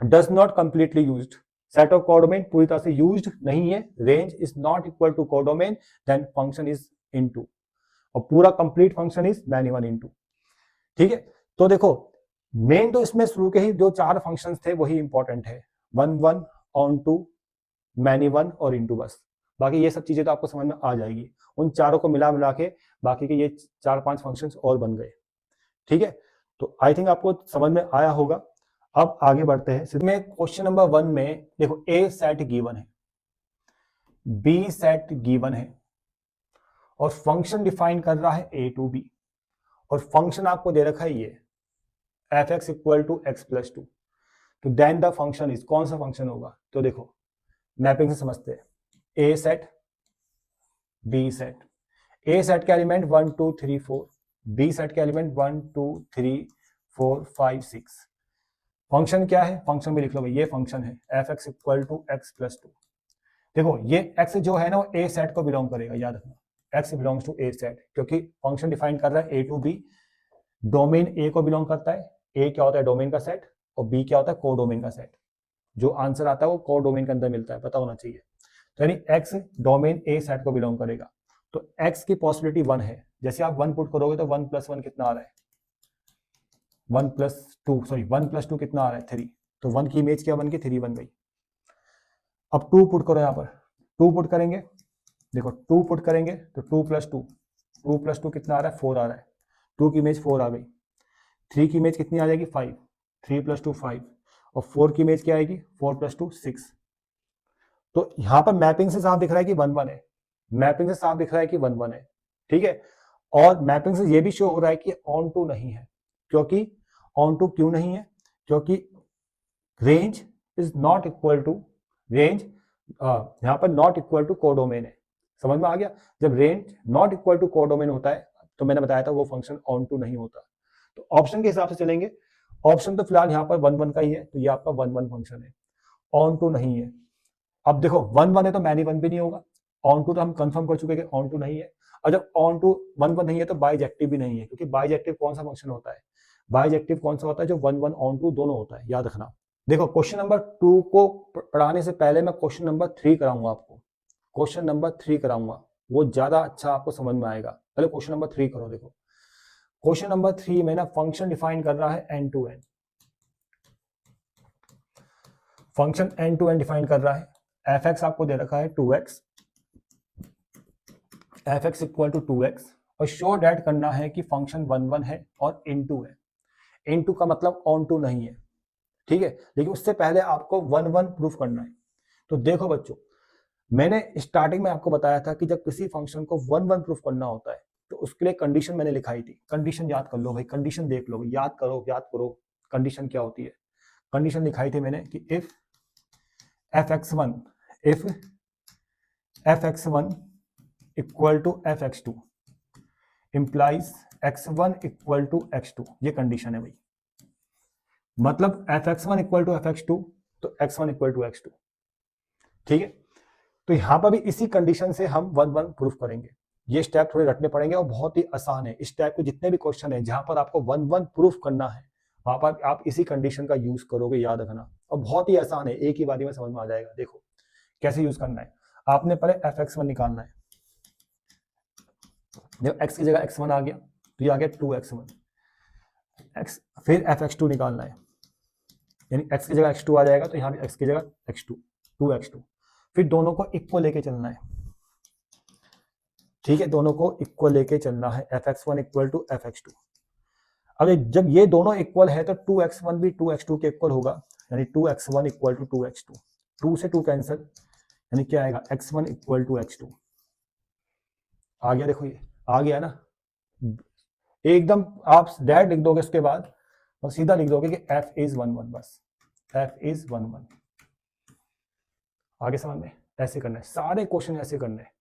Speaker 1: does not completely used, set of codomain पूरी तरह से यूज्ड नहीं है, range is not equal to codomain, then function is into, और पूरा complete function is many 1 into. ठीक है, तो देखो मेन तो इसमें शुरू के ही जो 4 फंक्शंस थे वही इंपॉर्टेंट है, 1 1 ऑन टू, मैनी 1 और इनटू, बस बाकी ये सब चीजें तो आपको समझ में आ जाएगी। उन चारों को मिला मिला के बाकी के ये 4-5 फंक्शंस और बन गए। ठीक है, तो आई थिंक आपको समझ में आया होगा। अब आगे बढ़ते हैं। में क्वेश्चन नंबर 1 में देखो ए सेट गिवन है, बी सेट गिवन है और फंक्शन डिफाइन कर रहा है ए टू बी, और फंक्शन आपको दे रखा है ये F X equal to X plus two. तो देन द फंक्शन इज, कौन सा फंक्शन होगा? तो देखो मैपिंग से समझते हैं। ए सेट बी सेट, ए सेट के एलिमेंट 1 2 3 4, बी सेट के एलिमेंट 1 2 3 4 5 6। फंक्शन क्या है? फंक्शन भी लिख लो भाई, ये फंक्शन है F X equal to X plus two. देखो ये एक्स जो है ना वो ए सेट को बिलोंग करेगा, याद रखना X belongs to A set, क्योंकि फंक्शन डिफाइन कर रहा है A to B, domain A को बिलोंग करता है। ए क्या होता है? डोमेन का सेट, और बी क्या होता है? को डोमेन का सेट। जो आंसर आता है वो को डोमेन के अंदर मिलता है, पता होना चाहिए। तो यानी एक्स डोमेन ए सेट को बिलोंग करेगा, तो एक्स की पॉसिबिलिटी 1 है। जैसे आप 1 पुट करोगे तो 1 + 1 कितना आ रहा है? 1 + 2 कितना आ रहा है? 3। तो 1 की इमेज क्या बन गई? 3 बन गई। अब 2 पुट करो, यहाँ पर 2 पुट करेंगे, देखो 2 पुट करेंगे तो 2 + 2 कितना आ रहा है? 4 आ रहा है। 2 की इमेज 4 आ गई। 3 की इमेज कितनी आ जाएगी? 5। 3 + 2 5, और 4 की इमेज क्या आएगी? 4 + 2 6। तो यहां पर मैपिंग से साफ दिख रहा है कि 1 1 है, मैपिंग से साफ दिख रहा है कि 1 1 है। ठीक है, और मैपिंग से ये भी शो हो रहा है कि ऑन टू नहीं है। क्योंकि ऑन टू क्यों नहीं है? क्योंकि range is not equal to, range यहां पर नॉट इक्वल टू कोडोमेन है। समझ में आ गया? जब range not equal to codomain होता है तो मैंने बताया था वो फंक्शन ऑन टू नहीं होता। तो ऑप्शन के हिसाब से चलेंगे, ऑप्शन तो फिलहाल यहाँ पर 1 1 का ही है, तो ये आपका 1 1 फंक्शन है, ऑन टू नहीं है। अब देखो 1 1 है तो मैनी 1 भी नहीं होगा, ऑन टू तो हम कंफर्म कर चुके हैं कि ऑन टू नहीं है। और जब ऑन टू 1 1 नहीं है तो बाइजेक्टिव भी नहीं है, क्योंकि बाइजेक्टिव कौन सा फंक्शन होता है? बाइजेक्टिव कौन सा होता है? जो 1 1 ऑन टू दोनों होता है, याद रखना। देखो क्वेश्चन नंबर 2 को पढ़ाने से पहले मैं क्वेश्चन नंबर 3 कराऊंगा आपको, क्वेश्चन नंबर 3 कराऊंगा, वो ज्यादा अच्छा आपको समझ में आएगा। पहले क्वेश्चन नंबर 3 करो। देखो क्वेश्चन नंबर 3 में ना फंक्शन डिफाइन कर रहा है N to N, function N to N define कर रहा है। एफ एक्स आपको दे रखा है 2x, F X equal to 2x, और शो डैट करना है कि फंक्शन 1 1 है और इनटू है। इनटू का मतलब ऑन टू नहीं है, ठीक है, लेकिन उससे पहले आपको 1 1 प्रूफ करना है। तो देखो बच्चों, मैंने स्टार्टिंग में आपको बताया था कि जब किसी फंक्शन को 1 1 प्रूफ करना होता है तो उसके लिए कंडीशन मैंने लिखाई थी। कंडीशन याद कर लो भाई, कंडीशन देख लो, याद करो कंडीशन क्या होती है। कंडीशन लिखाई थी मैंने कि if fx1 equal to fx2 implies x1 equal to x2, ये कंडीशन है भाई। मतलब fx1 इक्वल टू fx2 तो x1 इक्वल टू x2, ठीक है। तो यहां पर भी इसी कंडीशन से हम 1 1 प्रूफ करेंगे। ये स्टेप थोड़े रटने पड़ेंगे और बहुत ही आसान है। इस टाइप के जितने भी क्वेश्चन है जहां पर आपको 1 1 प्रूफ करना है वहां पर आप इसी कंडीशन का यूज करोगे, याद रखना। और बहुत ही आसान है, एक ही बारी में समझ में आ जाएगा। देखो कैसे यूज करना है। आपने पहले fx1 निकालना है। देखो x की जगह x1 आ गया तो ये आ गया 2x1 x, फिर fx2 निकालना है, यानी x की जगह x2 आ जाएगा तो यहाँ भी x की जगह x2 2x2। फिर दोनों को इक्वल लेके चलना है, ठीक है, दोनों को इक्वल लेके चलना है। fx1 equal to fx2। अब जब ये दोनों इक्वल है तो 2x1 भी 2x2 के इक्वल होगा, यानी 2x1 इक्वल टू 2x2। 2 से 2 कैंसिल, यानी क्या आएगा? x1 इक्वल टू x2 आ गया। देखो ये आ गया ना, एकदम आप डायरेक्ट लिख दोगे उसके बाद और सीधा लिख दोगे कि f इज 1 1, बस f इज 1 1। आगे समझ में? ऐसे करना है, सारे क्वेश्चन ऐसे करने हैं,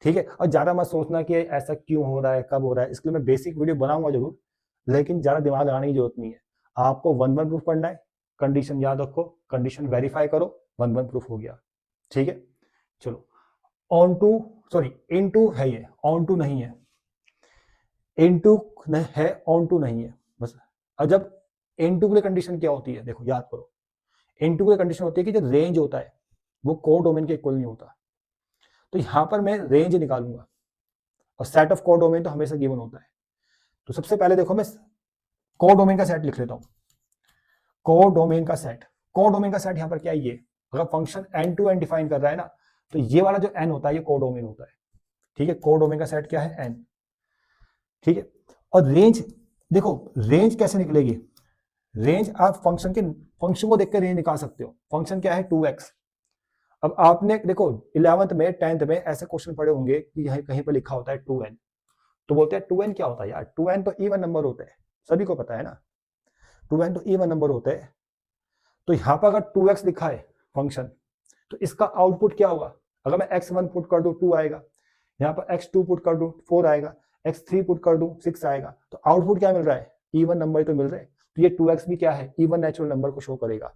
Speaker 1: ठीक है। और ज्यादा मत सोचना कि ऐसा क्यों हो रहा है, कब हो रहा है। इसके लिए मैं बेसिक वीडियो बनाऊंगा जरूर, लेकिन ज्यादा दिमाग लगाने की जरूरत नहीं है। आपको 1 1 प्रूफ करना है, कंडीशन याद रखो, कंडीशन वेरीफाई करो, 1 1 प्रूफ हो गया, ठीक है। चलो ऑन टू, सॉरी इनटू है, ये ऑन टू नहीं है, इनटू है, ऑन टू नहीं है बस। और जब इनटू के लिए कंडीशन क्या होती है? देखो याद करो, इनटू के लिए कंडीशन होती है कि जो रेंज होता है वो को डोमेन के इक्वल नहीं होता। तो यहां पर मैं रेंज निकालूंगा और सेट ऑफ को डोमेन तो हमेशा गिवन होता है। तो सबसे पहले देखो मैं को डोमेन का सेट लिख लेता हूं। को डोमेन का सेट, को डोमेन का सेट यहां पर क्या है? ये अगर function N to N define कर रहा है ना तो ये वाला जो n होता है ये कोडोमेन होता है, ठीक है। कोडोमेन का सेट क्या है, n, ठीक है। और रेंज देखो, रेंज कैसे निकलेगी, रेंज आप फंक्शन को देख कर रेंज निकाल सकते हो। फंक्शन क्या है 2x। अब आपने देखो 11th में 10th में ऐसे क्वेश्चन पढ़े होंगे कि यहीं कहीं पर लिखा होता है 2n, तो बोलते हैं 2n क्या होता है यार, 2n तो इवन नंबर होता है, सभी को पता है ना, 2n तो इवन नंबर होता है। तो यहां पर अगर 2x लिखा है फंक्शन, तो इसका आउटपुट क्या होगा, अगर मैं x1 पुट कर दूं 2 आएगा, यहाँ पर x2 पुट कर दूं 4 आएगा, x3 पुट कर दूं 6 आएगा, तो आउटपुट क्या मिल रहा है, इवन नंबर तो मिल रहा है। तो ये 2x भी क्या है, इवन नेचुरल नंबर को शो करेगा,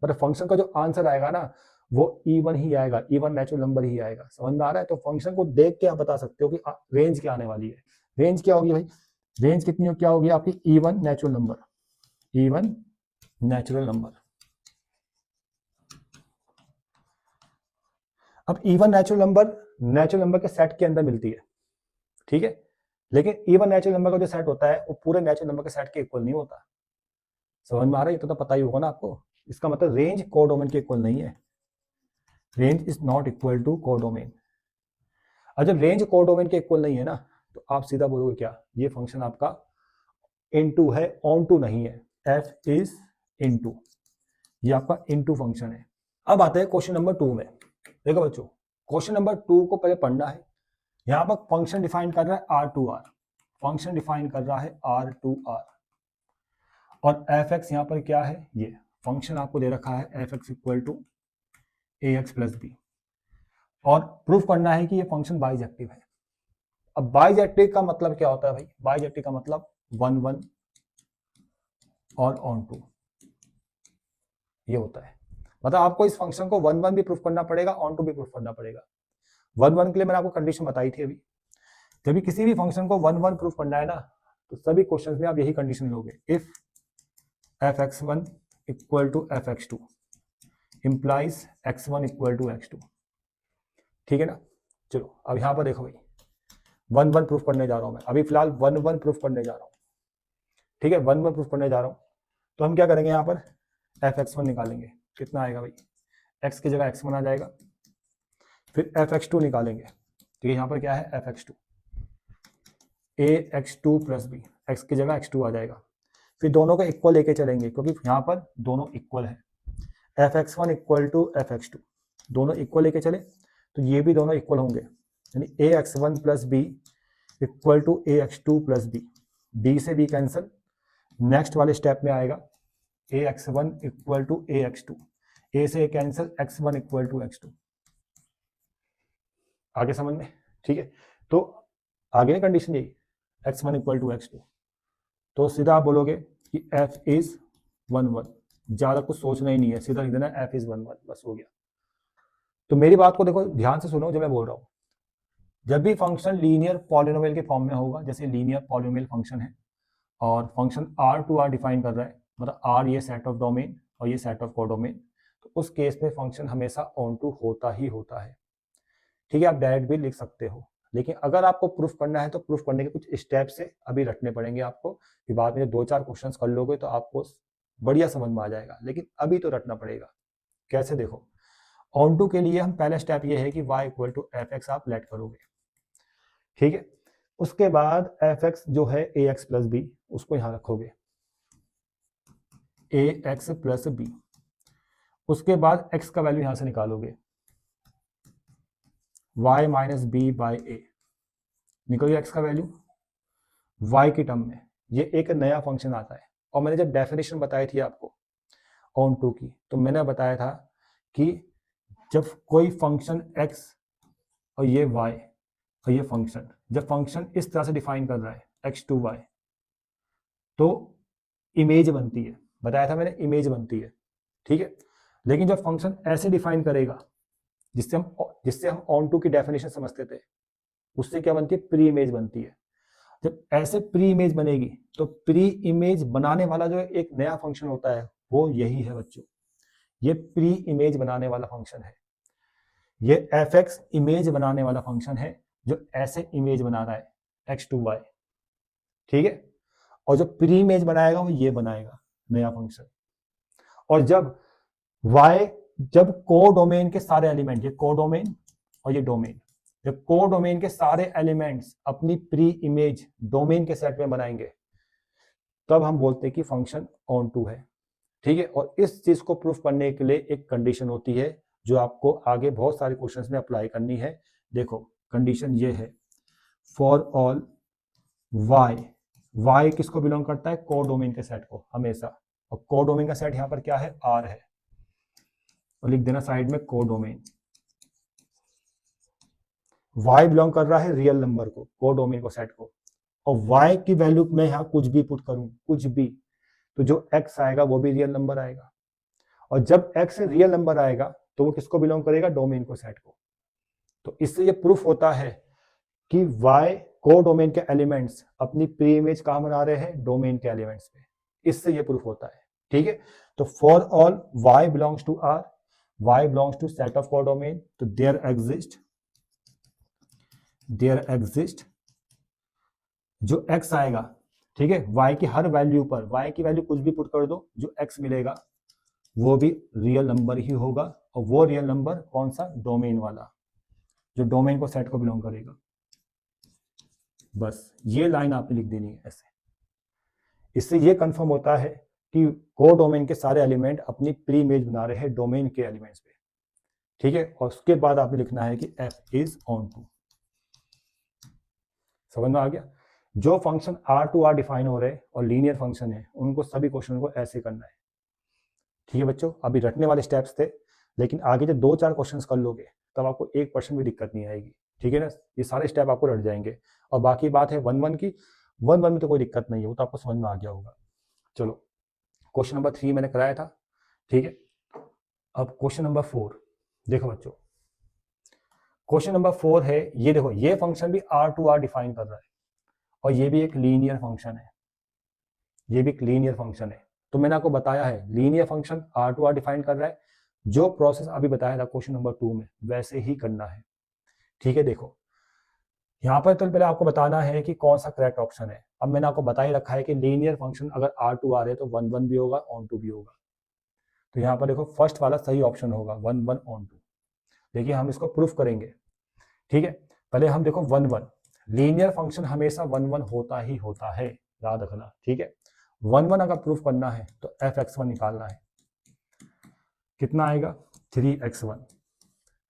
Speaker 1: मतलब फंक्शन का जो आंसर आएगा ना वो इवन ही आएगा, इवन नेचुरल नंबर ही आएगा। समझ में आ रहा है? तो फंक्शन को देख के आप बता सकते हो कि रेंज क्या आने वाली है। रेंज क्या होगी भाई, रेंज कितनी क्या होगी आपकी, even natural number, even natural number. अब इवन नेचुरल नंबर के सेट के अंदर मिलती है, ठीक है। लेकिन इवन नेचुरल नंबर का जो सेट होता है वो पूरे नेचुरल नंबर के सेट के इक्वल नहीं होता। समझ में आ रहा है? तो पता ही होगा ना आपको। इसका मतलब रेंज कोडोमेन के इक्वल नहीं है, range is not equal to codomain. और जब रेंज कोडोमेन के इक्वल नहीं है ना, तो आप सीधा बोलोगे क्या, ये फंक्शन आपका इनटू है, ऑन टू नहीं है। एफ इज इनटू, ये आपका इनटू फंक्शन है। अब आते हैं क्वेश्चन नंबर 2 में। देखो बच्चों, क्वेश्चन नंबर 2 को पहले पढ़ना है। यहां पर फंक्शन डिफाइन कर रहा है R2R, फंक्शन डिफाइन कर रहा है R2R, और एफ एक्स यहां पर क्या है, ये फंक्शन आपको दे रखा है F X equal to A X plus B, और प्रूफ करना है कि ये फंक्शन बाइजेक्टिव है। अब बाइजेक्टिव का मतलब क्या होता है भाई, बाइजेक्टिव का मतलब 1 1 और ऑन टू, ये होता है। मतलब आपको इस फंक्शन को 1 1 भी प्रूफ करना पड़ेगा, ऑन टू भी प्रूफ करना पड़ेगा। 1 1 के लिए मैंने आपको कंडीशन बताई थी अभी, जब भी किसी भी फंक्शन को 1 1 प्रूफ करना है ना, तो सभी क्वेश्चंस में आप यही कंडीशन लोगे, if f(x1) equal to f(x2) implies x1 equal to x2, ठीक है ना। चलो अब यहां पर देखो भाई, 1 1 प्रूफ करने जा रहा हूं मैं अभी फिलहाल, 1 1 प्रूफ करने जा रहा हूं, ठीक है। 1 1 प्रूफ करने जा रहा हूं, तो हम क्या करेंगे, यहाँ पर f(x1) निकालेंगे, कितना आएगा भाई, x की जगह x1 आ जाएगा, फिर f(x2) निकालेंगे, ठीक है। यहाँ पर क्या है f(x2), ax2 plus B, x की जगह x2 आ जाएगा, फिर दोनों को इक्वल लेके चलेंगे क्योंकि यहाँ पर दोनों इक्वल है। f(x1) इक्वल टू f(x2), दोनों इक्वल लेके चले तो ये भी दोनों इक्वल होंगे, यानी ax1 plus B equal to ax2 plus B, b से b कैंसिल, नेक्स्ट वाले स्टेप में आएगा ax1 equal to ax2, a से a cancel, x1 equal to x2। आगे समझ में, ठीक है। तो आगे कंडीशन यही, x1 इक्वल टू x2, तो सीधा आप बोलोगे कि f इज 1 1, ज्यादा कुछ सोचना ही नहीं है, सीधा लिख देना f इज 1 1, बस हो गया। तो मेरी बात को देखो ध्यान से सुनो जो मैं बोल रहा हूं, जब भी फंक्शन लीनियर पॉलिनोमियल के फॉर्म में होगा, जैसे लीनियर पॉलिनोमियल फंक्शन है और फंक्शन R2R डिफाइन कर रहा है, मतलब R ये सेट ऑफ डोमेन और ये सेट ऑफ कोडोमेन, तो उस केस में फंक्शन हमेशा ऑन टू होता ही होता है, ठीक है। आप डायरेक्ट भी लिख सकते हो, लेकिन अगर आपको प्रूफ करना है तो प्रूफ करने के कुछ स्टेप से अभी रटने पड़ेंगे आपको, कि बाद में 2-4 क्वेश्चंस कर लोगे तो आपको बढ़िया समझ में आ जाएगा, लेकिन अभी तो रटना पड़ेगा। कैसे, देखो ऑन टू के लिए हम पहला स्टेप ये है कि y equal to F X आप लेट करोगे, ठीक है। उसके बाद एफ एक्स जो है ए एक्स प्लस बी, उसको यहां रखोगे ए एक्स प्लस बी, उसके बाद x का वैल्यू यहां से निकालोगे, y माइनस बी बाई ए, निकल गया x का वैल्यू y की टर्म में। ये एक नया फंक्शन आता है, और मैंने जब डेफिनेशन बताई थी आपको ऑन टू की, तो मैंने बताया था कि जब कोई फंक्शन x और ये y और ये फंक्शन, जब फंक्शन इस तरह से डिफाइन कर रहा है x टू y, तो इमेज बनती है, बताया था मैंने, इमेज बनती है, ठीक है। लेकिन जब फंक्शन ऐसे डिफाइन करेगा, जिससे हम ऑन टू की डेफिनेशन समझते थे, उससे क्या बनती है, प्री इमेज बनती है। जब ऐसे प्री इमेज बनेगी, तो प्री इमेज बनाने वाला जो एक नया फंक्शन होता है वो यही है बच्चों, ये प्री इमेज बनाने वाला फंक्शन है, ये एफ एक्स इमेज बनाने वाला फंक्शन है, जो ऐसे इमेज बना रहा है एक्स टू वाई, ठीक है। और जो प्री इमेज बनाएगा वो ये बनाएगा नया फंक्शन, और जब y जब कोडोमेन के सारे एलिमेंट, ये कोडोमेन और ये डोमेन, जब कोडोमेन के सारे एलिमेंट्स अपनी प्री इमेज डोमेन के सेट में बनाएंगे तब हम बोलते हैं कि फंक्शन ऑन टू है। ठीक है, और इस चीज को प्रूफ करने के लिए एक कंडीशन होती है जो आपको आगे बहुत सारे क्वेश्चंस में अप्लाई करनी है। देखो कंडीशन ये है, फॉर ऑल y किसको बिलोंग करता है, कोडोमेन के सेट को हमेशा, और कोडोमेन का सेट यहाँ पर क्या है, R है, और लिख देना साइड में कोडोमेन। y बिलोंग कर रहा है रियल नंबर को, कोडोमेन को सेट को, और y की वैल्यू मैं यहाँ कुछ भी पुट करूं, कुछ भी, तो जो x आएगा वो भी रियल नंबर आएगा, और जब x रियल नंबर आएगा तो वो किसको बिलोंग करेगा, डोमेन को, सेट को। तो इससे ये प्रूफ होता है कि y कोडोमेन के एलिमेंट्स अपनी प्री इमेज कहां बना रहे हैं, डोमेन के एलिमेंट्स पे, इससे ये प्रूफ होता है। ठीक है, तो for all y belongs to R, y belongs to set of codomain, तो देयर एग्जिस्ट जो x आएगा, ठीक है, y की हर वैल्यू पर, y की वैल्यू कुछ भी पुट कर दो, जो x मिलेगा वो भी रियल नंबर ही होगा, और वो रियल नंबर कौन सा, डोमेन वाला, जो डोमेन को सेट को बिलोंग करेगा। बस ये लाइन आपने लिख देनी है ऐसे। इससे ये कंफर्म होता है कि कोडोमेन के सारे एलिमेंट अपनी प्री इमेज बना रहे हैं डोमेन के एलिमेंट्स पे। ठीक है, और उसके बाद आपने लिखना है कि f इज ऑन टू। समझ में आ गया। जो function R to R define हो रहे हैं और लीनियर फंक्शन है, उनको सभी क्वेश्चन को ऐसे करना है। ठीक है बच्चों, अभी रटने वाले स्टेप्स थे, लेकिन आगे जब 2-4 क्वेश्चंस कर लोगे तब आपको 1% भी दिक्कत नहीं आएगी। ठीक है ना, ये सारे स्टेप आपको रट जाएंगे। और बाकी बात है 1-1 की, 1-1 में तो कोई दिक्कत नहीं है, वो तो आपको समझ में आ गया होगा। चलो क्वेश्चन नंबर 3 मैंने कराया था। ठीक है, अब क्वेश्चन नंबर 4 देखो बच्चों। क्वेश्चन नंबर 4 है, ये देखो, ये फंक्शन भी R टू R डिफाइन कर रहा है, और ये भी एक लीनियर फंक्शन है, ये भी एक लीनियर फंक्शन है। तो मैंने आपको बताया है linear function R to R define कर रहा है, जो प्रोसेस अभी बताया था क्वेश्चन नंबर 2 में वैसे ही करना है। ठीक है, देखो यहाँ पर तो पहले आपको बताना है कि कौन सा करेक्ट ऑप्शन है। अब मैंने आपको बता ही रखा है कि लीनियर फंक्शन अगर R टू R है तो 1-1 भी होगा, ऑन टू भी होगा। तो यहाँ पर देखो फर्स्ट वाला सही ऑप्शन होगा, 1-1 ऑन टू। देखिए हम इसको प्रूफ करेंगे। ठीक है, पहले हम देखो 1-1, लीनियर फंक्शन हमेशा 1-1 होता ही होता है, याद रखना। ठीक है, 1-1 अगर प्रूफ करना है तो f(x1) निकालना है, कितना आएगा, 3x1,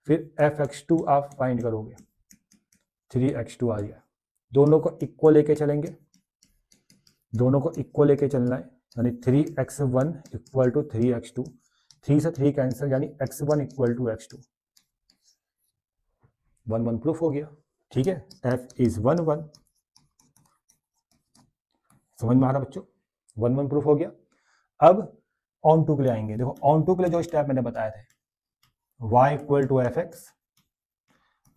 Speaker 1: फिर f(x2) आप फाइंड करोगे, 3x2 आ गया। दोनों को इक्वल लेके चलेंगे, दोनों को इक्वल लेके चलना है, यानी 3x1 इक्वल टू 3x2, 3 से 3 कैंसिल, यानी x1 equal to x2, 1-1 proof हो गया। ठीक है, f इज 1-1। समझ में आ रहा बच्चों, 1-1 प्रूफ हो गया। अब ऑन टू के लिए आएंगे। देखो ऑन टू के लिए जो स्टेप मैंने बताए थे, y equal to fx,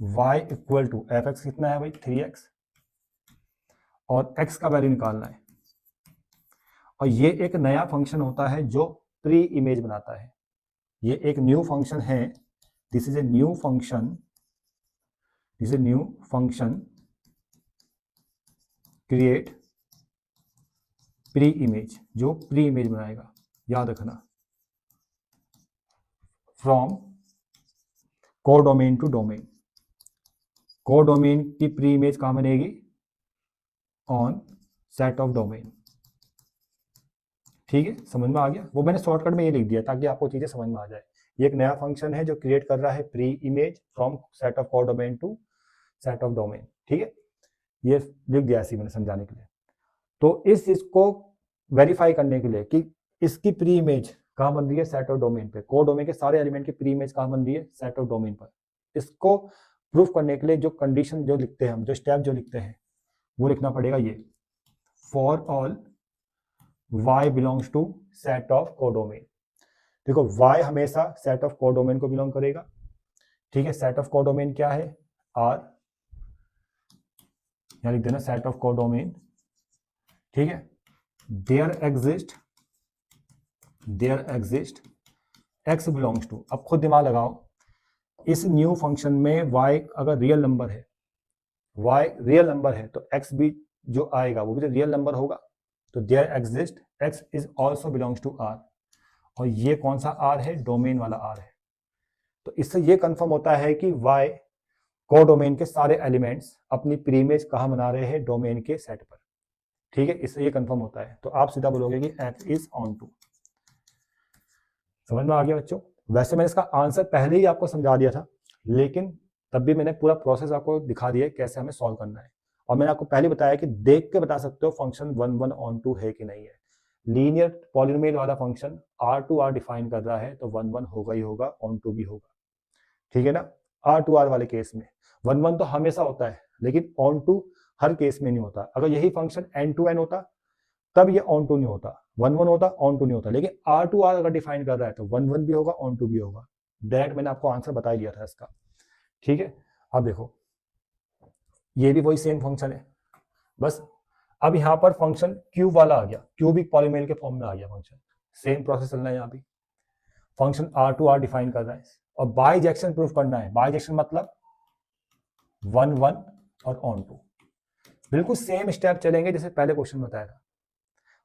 Speaker 1: y equal to fx कितना है भाई, 3x, और x का वैल्यू निकालना है। और ये एक नया फंक्शन होता है जो प्री इमेज बनाता है, ये एक न्यू फंक्शन है, this is a new function, this is a new function create pre image, जो प्री इमेज बनाएगा, याद रखना, from codomain to domain. Codomain की प्री इमेज कहां बनेगी, ऑन सेट ऑफ डोमेन। ठीक है, समझ में आ गया। वो मैंने शॉर्टकट में ये लिख दिया ताकि आपको चीजें समझ में आ जाए। ये एक नया फंक्शन है जो क्रिएट कर रहा है pre image from set of codomain to set of domain. ठीक है, ये लिख दिया ऐसे मैंने समझाने के लिए। तो इस चीज को वेरीफाई करने के लिए कि इसकी प्री इमेज कहां बन रही है, सेट ऑफ डोमेन पे, कोडोमेन के सारे एलिमेंट की प्री इमेज कहां बन रही है, सेट ऑफ डोमेन पर। इसको प्रूफ करने के लिए जो कंडीशन जो लिखते हैं हम, जो स्टेप जो लिखते हैं, वो लिखना पड़ेगा ये, for all y belongs to set of codomain. देखो y हमेशा सेट ऑफ कोडोमेन को बिलोंग करेगा। ठीक है, सेट ऑफ कोडोमेन क्या है, R, यहां लिख देना सेट ऑफ कोडोमेन। ठीक है, there exist x belongs to, अब खुद दिमाग लगाओ, इस न्यू फंक्शन में y अगर रियल नंबर है, y रियल नंबर है तो x भी जो आएगा वो भी तो रियल नंबर होगा। तो there exist x is also belongs to R, और ये कौन सा R है, डोमेन वाला R है। तो इससे ये कंफर्म होता है कि y कोडोमेन के सारे एलिमेंट्स अपनी प्रीइमेज कहाँ बना रहे हैं, डोमेन के सेट पर। ठीक है, इससे ये कंफर्म होता है। तो आप सीधा बोलोगे कि f इज ऑन टू। समझ में आ गया बच्चों? वैसे मैंने इसका आंसर पहले ही आपको समझा दिया था, लेकिन तब भी मैंने पूरा प्रोसेस आपको दिखा दिया कैसे हमें सॉल्व करना है। और मैंने आपको पहले बताया कि देख के बता सकते हो फंक्शन 1 1 ऑन टू है कि नहीं है। लीनियर पॉलिनोमियल वाला फंक्शन R2R डिफाइन कर रहा है तो 1 1 होगा ही होगा, ऑन टू भी होगा। ठीक है ना? R2R वाले केस में 1 1 तो हमेशा होता है, लेकिन ऑन टू हर केस में नहीं होता। अगर यही फंक्शन n to n होता तब ये ऑन टू नहीं होता, 1 1 होता, ऑन टू नहीं होता। लेकिन R2R अगर डिफाइन कर रहा है तो 1 1 भी होगा, ऑन टू भी होगा। डायरेक्ट मैंने आपको आंसर बता दिया था इसका। ठीक है, अब देखो ये भी वही सेम फंक्शन है, बस अब यहां पर फंक्शन क्यूब वाला आ गया, क्यूबिक पॉलीनोमियल के फॉर्म में आ गया फंक्शन। सेम प्रोसेस चलना है, यहाँ भी फंक्शन R2R डिफाइन कर रहा है और बाइजेक्शन प्रूफ करना है। बाइजेक्शन मतलब 1 1 और ऑन टू, बिल्कुल सेम स्टेप चलेंगे जैसे पहले क्वेश्चन में बताया था।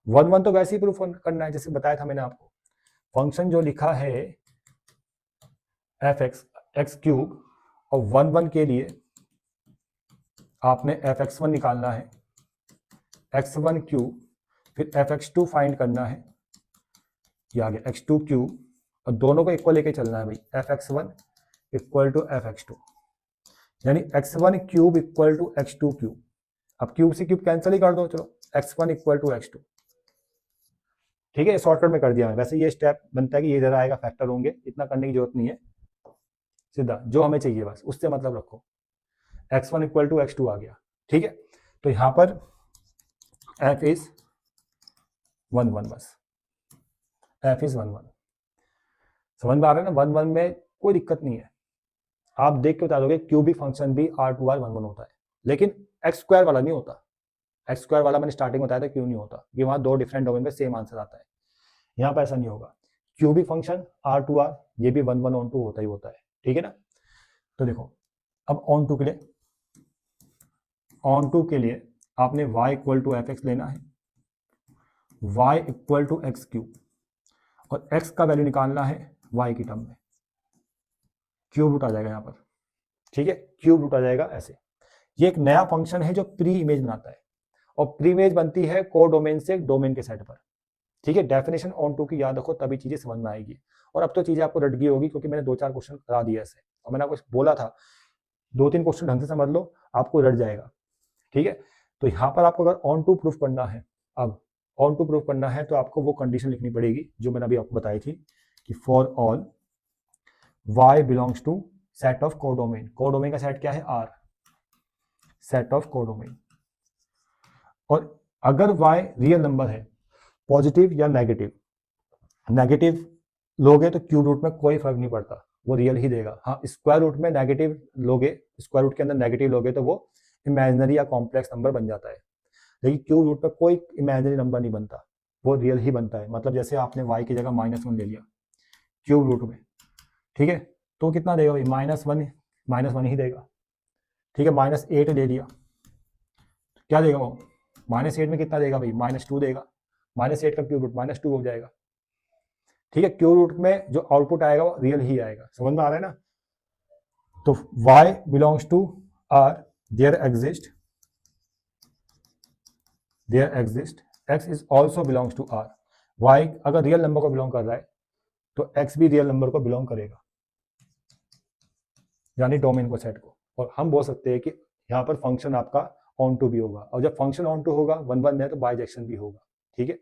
Speaker 1: 1 1 तो वैसे ही प्रूफ करना है जैसे बताया था मैंने आपको। फंक्शन जो लिखा है एफ एक्स क्यूब, और 1 1 के लिए आपने fx1 निकालना है, x1 क्यूब, फिर fx2 फाइंड करना है, ये आ गया x2 क्यूब, और दोनों को इक्वल लेके चलना है भाई, fx1 इक्वल टू fx2, यानी x1 cube equal to x2 cube. अब क्यूब से क्यूब कैंसिल ही कर दो, चलो x1 इक्वल टू x2। ठीक है, शॉर्टकट में कर दिया है। वैसे ये स्टेप बनता है कि ये इधर आएगा, फैक्टर होंगे, इतना करने की जरूरत नहीं है, सीधा जो हमें चाहिए बस उससे मतलब रखो। x1 इक्वल टू x2 आ गया। ठीक है, तो यहां पर f इज 1 1, बस f इज 1 1। समझ में आ रहा है ना? 1 1 में कोई दिक्कत नहीं है, आप देख के बता दोगे क्यूबिक फंक्शन भी R2R 1 1 होता है, लेकिन एक्स स्क्वायर वाला नहीं होता। एक्स स्क्वायर वाला मैंने स्टार्टिंग में बताया था क्यों नहीं होता, कि वहां दो डिफरेंट डोमेन में सेम आंसर आता है। यहाँ पर ऐसा नहीं होगा। क्यूबिक फंक्शन R2R ये भी 1 1 ऑन टू होता ही होता है। ठीक है ना? तो देखो अब ऑन टू के लिए, ऑन टू के लिए आपने y equal to F X लेना है, y equal to X cube, और x का वैल्यू निकालना है y की टर्म में। क्यूब रूट आ जाएगा यहाँ पर। ठीक है, क्यूब रूट आ जाएगा ऐसे। ये एक नया फंक्शन है जो प्री इमेज बनाता है, और प्री इमेज बनती है को डोमेन से डोमेन के सेट पर। ठीक है, डेफिनेशन ऑन टू की याद रखो, तभी चीजें समझ में आएगी। और अब तो चीजें आपको रट गई होगी, क्योंकि मैंने 2 4 क्वेश्चन करा दिए ऐसे, और मैंने आपको बोला था 2 3 क्वेश्चन ढंग से समझ लो, आपको रट जाएगा। ठीक है, तो यहाँ पर आपको अगर ऑन टू प्रूफ करना है, अब ऑन टू प्रूफ करना है तो आपको वो कंडीशन लिखनी पड़ेगी जो मैंने अभी आपको बताई थी, कि for all y belongs to set of codomain. Codomain का सेट क्या है? R, set of codomain. और अगर y रियल नंबर है, पॉजिटिव या नेगेटिव, नेगेटिव लोगे तो क्यूब रूट में कोई फर्क नहीं पड़ता, वो रियल ही देगा। हाँ, स्क्वायर रूट में नेगेटिव लोगे, स्क्वायर रूट के अंदर नेगेटिव लोगे तो वो इमेजिनरी या कॉम्प्लेक्स नंबर बन जाता है। लेकिन क्यूब रूट पर कोई इमेजिनरी नंबर नहीं बनता, वो रियल ही बनता है। मतलब जैसे आपने y की जगह -1 ले लिया क्यूब रूट में, ठीक है, तो कितना देगा भाई? -1 ही देगा। ठीक है, -8 ले लिया, क्या देगा वो? -8 में कितना देगा भाई? -2 देगा। -8 का क्यूब रूट -2 हो जाएगा। ठीक है, क्यूब रूट में जो आउटपुट आएगा वो रियल ही आएगा। समझ में आ रहा है ना? तो y belongs to R, there exist x is also belongs to R। y अगर रियल नंबर को बिलोंग कर रहा है तो x भी रियल नंबर को बिलोंग करेगा, यानी डोमेन को, सेट को। और हम बोल सकते हैं कि यहाँ पर फंक्शन आपका ऑन टू भी होगा, और जब फंक्शन ऑन टू होगा 1 1 है तो बाइजेक्शन भी होगा। ठीक है,